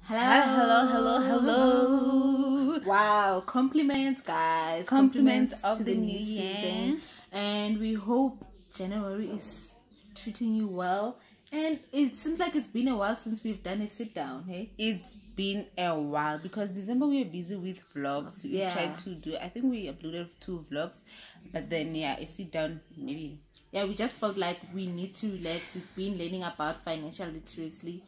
Hello. Wow, compliments, guys. Compliments of to the new season. And we hope January is treating you well. And it seems like it's been a while since we've done a sit down, hey? It's been a while because December we were busy with vlogs. We tried to do, I think we uploaded 2 vlogs, but then a sit down maybe. Yeah, we just felt like we need to relax. We've been learning about financial literacy.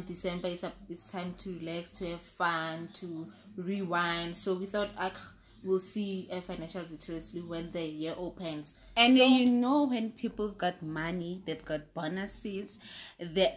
December it's time to relax, to have fun, to rewind. So we thought we'll see financial literacy when the year opens. And when people got money, they've got bonuses, they're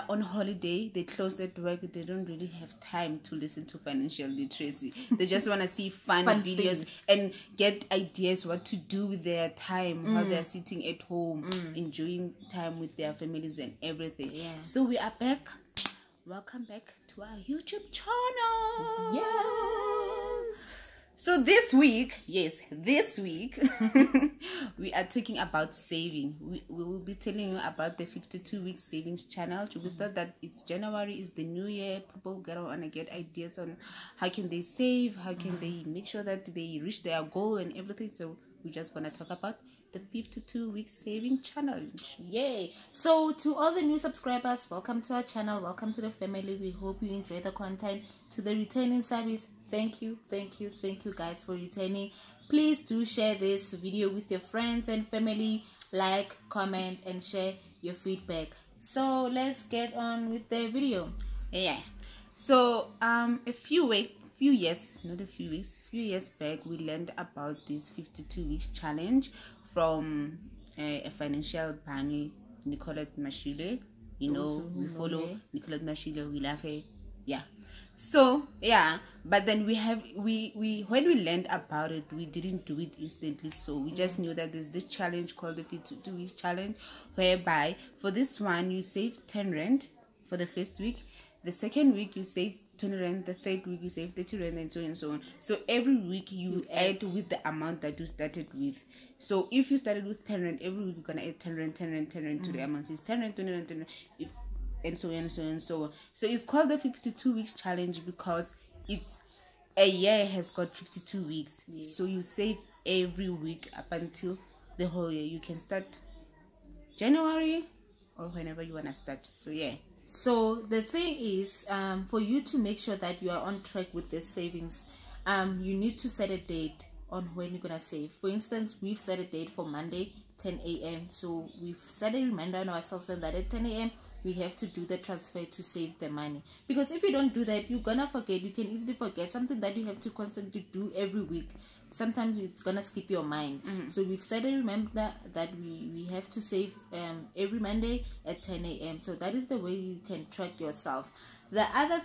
on holiday, they close at work, they don't really have time to listen to financial literacy. They just want to see fun videos and get ideas what to do with their time while they're sitting at home, enjoying time with their families and everything. So we are back. Welcome back to our YouTube channel. Yes. So this week, we are talking about saving. We will be telling you about the 52 week savings challenge. We thought that it's January, is the new year. People want to get ideas on how can they save, how can they make sure that they reach their goal and everything. So we're just going to talk about the 52 week saving challenge. Yay. So to all the new subscribers, welcome to our channel, welcome to the family. We hope you enjoy the content. To the returning service, thank you guys for returning. Please do share this video with your friends and family. Like, comment and share your feedback. So let's get on with the video. So a few years back, we learned about this 52 weeks challenge from a financial bunny, Nicolette Mashile. We follow Nicolette Mashile, we love her. So but then we when we learned about it, we didn't do it instantly. So we just knew that there's this challenge called the 52 weeks challenge, whereby for this one you save 10 rand for the first week, the second week you save 20 rand, the third week you save 30 rand, and so on and so on. So every week you add with the amount that you started with. So if you started with 10 rand, every week you're gonna add 10 rand to the amount. So it's 10 rand, 20 rand, 10 rand, and so on and so on and so on. So it's called the 52 weeks challenge because it's a year has got 52 weeks. So you save every week up until the whole year. You can start January or whenever you want to start. So the thing is, for you to make sure that you are on track with the savings, you need to set a date on when you're gonna save. For instance, we've set a date for Monday 10 a.m. so we've set a reminder on ourselves and that at 10 a.m. we have to do the transfer to save the money, because if you don't do that, you're gonna forget. You can easily forget something that you have to constantly do every week. Sometimes it's gonna skip your mind. So we've said and remember that we have to save every Monday at 10 a.m. so that is the way you can track yourself. The other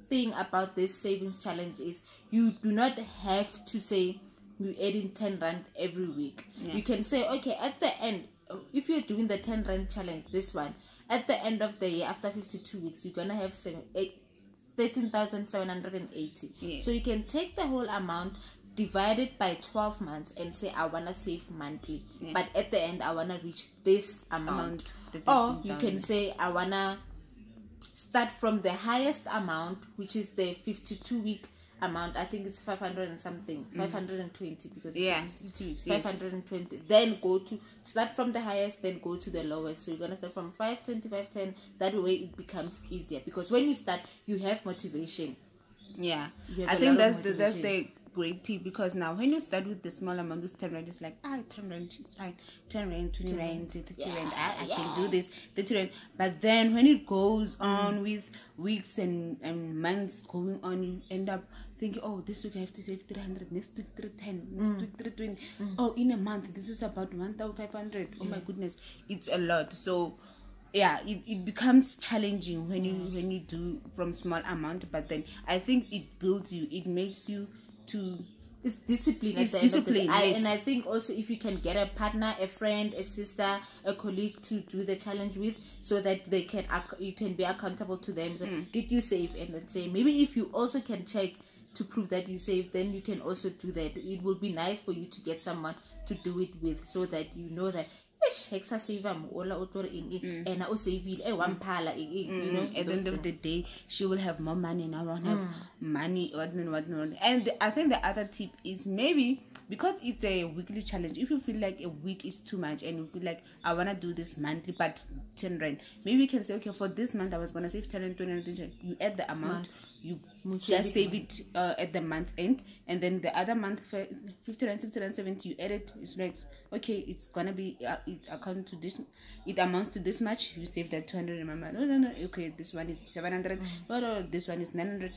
thing about this savings challenge is you do not have to say you add in 10 rand every week. You can say, okay, at the end, if you're doing the 10 rand challenge, this one, at the end of the year, after 52 weeks, you're gonna have 13,780. So you can take the whole amount, divide it by 12 months and say I wanna save monthly, but at the end I wanna reach this amount. Or you can say I wanna start from the highest amount, which is the 52 week amount. I think it's 500 and something, 520, because 52 weeks, 520. Then start from the highest, then go to the lowest. So you're gonna start from 520, 510. That way it becomes easier, because when you start, you have motivation. I think that's the great tip, because now when you start with the small amount with 10 rand, it's like 10 rand is fine, 10 rand, 20 rand, 30 rand, I can do this, 30 rand. But then when it goes on with weeks and months going on, you end up thinking, oh, this week I have to save 300, next week 310, next week 320. Oh, in a month this is about 1,500. Oh my goodness, it's a lot. So it becomes challenging when you do from small amount. But then I think it builds you, it makes you it's discipline. And I think also if you can get a partner, a friend, a sister, a colleague to do the challenge with, so that you can be accountable to them. So, did you save? And then say, maybe if you also can check to prove that you save, then you can also do that. It will be nice for you to get someone to do it with, so that you know that hexa save ola otor in and I save one pala you know, at the end of the day she will have more money and I won't have money, whatnot. And I think the other tip is maybe because it's a weekly challenge, if you feel like a week is too much and you feel like I want to do this monthly but 10 rand, maybe you can say, okay, for this month I was going to save 10 and 20 and 30. You add the amount, you just save it at the month end, and then the other month 50 and 60 and 70 you add it. It's like, okay, it's gonna be it according to this, it amounts to this much, you save that 200. Remember, no, okay, this one is 700, but this one is 900.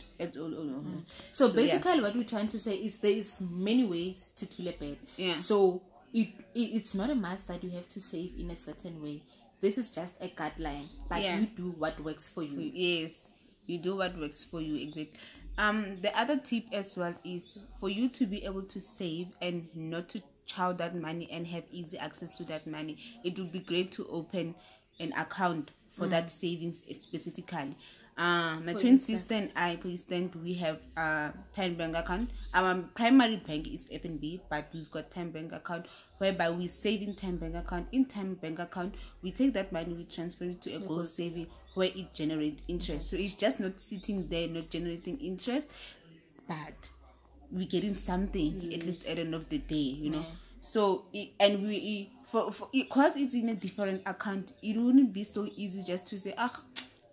So basically what we're trying to say is there is many ways to kill a bird. So it's not a must that you have to save in a certain way. This is just a guideline, but you do what works for you. Yes, you do what works for you, exactly. The other tip as well is for you to be able to save and not to chow that money and have easy access to that money. It would be great to open an account for that savings specifically. My twin sister and I, for instance, we have a Time Bank account. Our primary bank is FNB, but we've got Time Bank account whereby we save in Time Bank account. In Time Bank account, we take that money, we transfer it to a gold saving where it generates interest. So it's just not sitting there, not generating interest, but we're getting something at least at the end of the day, you know. So because it's in a different account, it wouldn't be so easy just to say,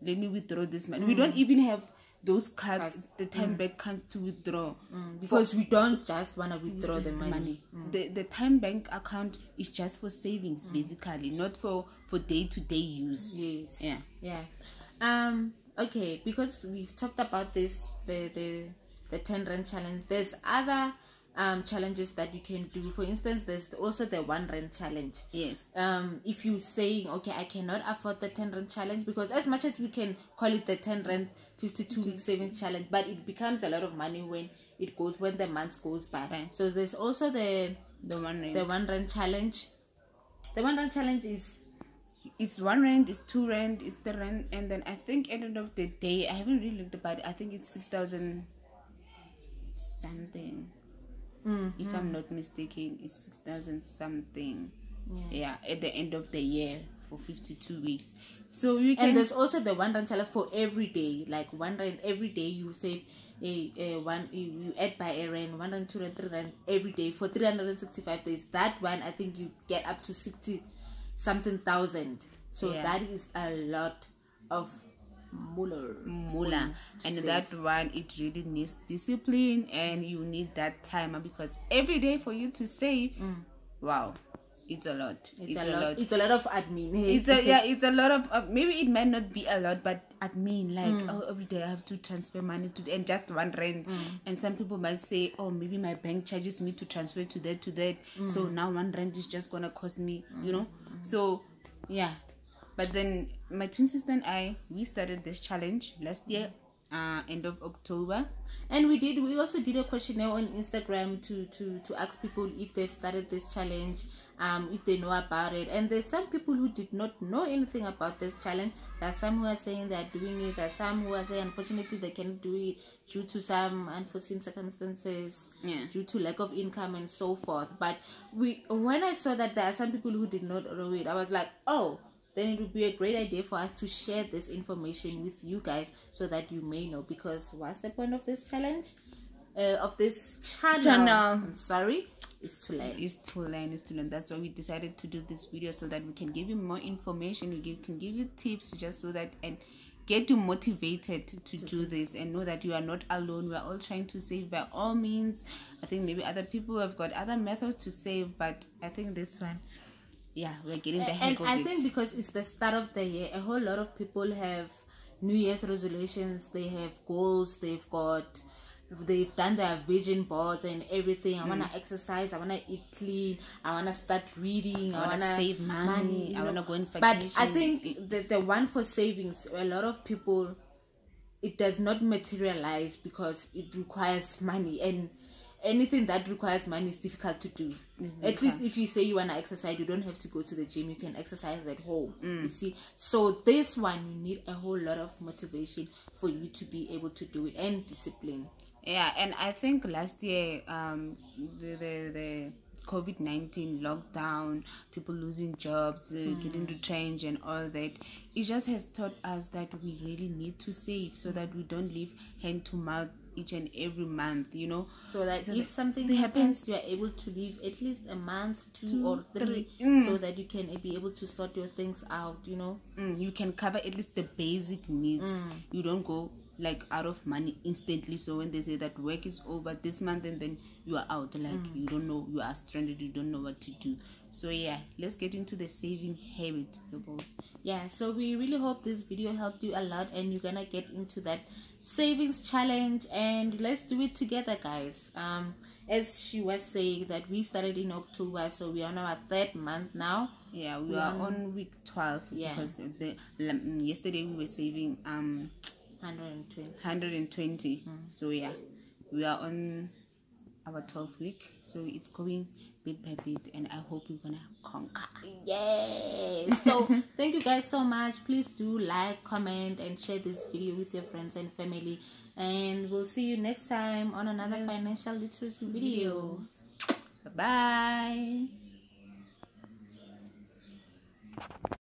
let me withdraw this money. We don't even have those cards, the Time Bank cards to withdraw, because we don't just want to withdraw the money. The Time Bank account is just for savings, basically, not for day-to-day use. Okay, because we've talked about this, the 10 rand challenge, there's other challenges that you can do. For instance, there's also the 1 rand challenge. If you saying, okay, I cannot afford the 10 rand challenge, because as much as we can call it the 10 rand 52 week savings challenge, but it becomes a lot of money when the month goes by. So there's also the 1 rand challenge. The 1 rand challenge is, it's 1 rand, it's 2 rand, it's 3 rand, and then I think at the end of the day, I haven't really looked about it, I think it's 6,000 something. If I'm not mistaken, it's 6,000 something. At the end of the year for 52 weeks. So you can. And there's also the 1 rand challenge for every day, like 1 rand every day. You save you add by a rand, 1 rand, 2 rand, 3 rand every day for 365 days. That one, I think you get up to 60 something thousand. So that is a lot of moolah, and save. That one, it really needs discipline and you need that timer, because every day for you to save, wow, it's a lot. It's a lot of admin. It's a lot of maybe it might not be a lot, but admin, like every day I have to transfer money to, and just 1 rand. And some people might say, oh, maybe my bank charges me to transfer to that. So now 1 rand is just gonna cost me, you know. So but then my twin sister and I, we started this challenge last year, end of October, and we also did a questionnaire on Instagram to ask people if they've started this challenge, if they know about it. And there's some people who did not know anything about this challenge. There are some who are saying they're doing it. There are some who are saying unfortunately they cannot do it due to some unforeseen circumstances, due to lack of income and so forth. But when I saw that there are some people who did not know it, I was like, oh, then it would be a great idea for us to share this information with you guys so that you may know. Because what's the point of this challenge? Of this channel. I'm sorry, is to learn. It's to learn. That's why we decided to do this video, so that we can give you more information. We can give you tips, just so that and get you motivated to do this, and know that you are not alone. We are all trying to save by all means. I think maybe other people have got other methods to save, but I think this one, we're getting the hang of it. And I think because it's the start of the year, a whole lot of people have New Year's resolutions. They have goals. They've done their vision boards and everything. I want to exercise. I want to eat clean. I want to start reading. I want to save money. I want to go on vacation. But I think the one for savings, a lot of people, it does not materialize because it requires money, and anything that requires money is difficult to do. At least if you say you want to exercise, you don't have to go to the gym. You can exercise at home. You see, so this one, you need a whole lot of motivation for you to be able to do it, and discipline. And I think last year the COVID-19 lockdown, people losing jobs, getting retrenched and all that, it just has taught us that we really need to save so that we don't live hand to mouth each and every month, you know, so that if something happens, you are able to live at least a month, two or three, so that you can be able to sort your things out, you know. You can cover at least the basic needs. You don't go like out of money instantly, so when they say that work is over this month and then you are out, like you don't know, you are stranded, you don't know what to do. So yeah, let's get into the saving habit, people. Yeah, so we really hope this video helped you a lot and you're gonna get into that savings challenge, and let's do it together, guys. As she was saying that we started in October, so we are on our 3rd month now. Yeah, we are on week 12. Yeah, because yesterday we were saving 120. So yeah, we are on our 12th week, so it's going bit by bit, and I hope we're gonna conquer. Yay! So thank you guys so much. Please do like, comment and share this video with your friends and family, and we'll see you next time on another financial literacy video. Bye bye.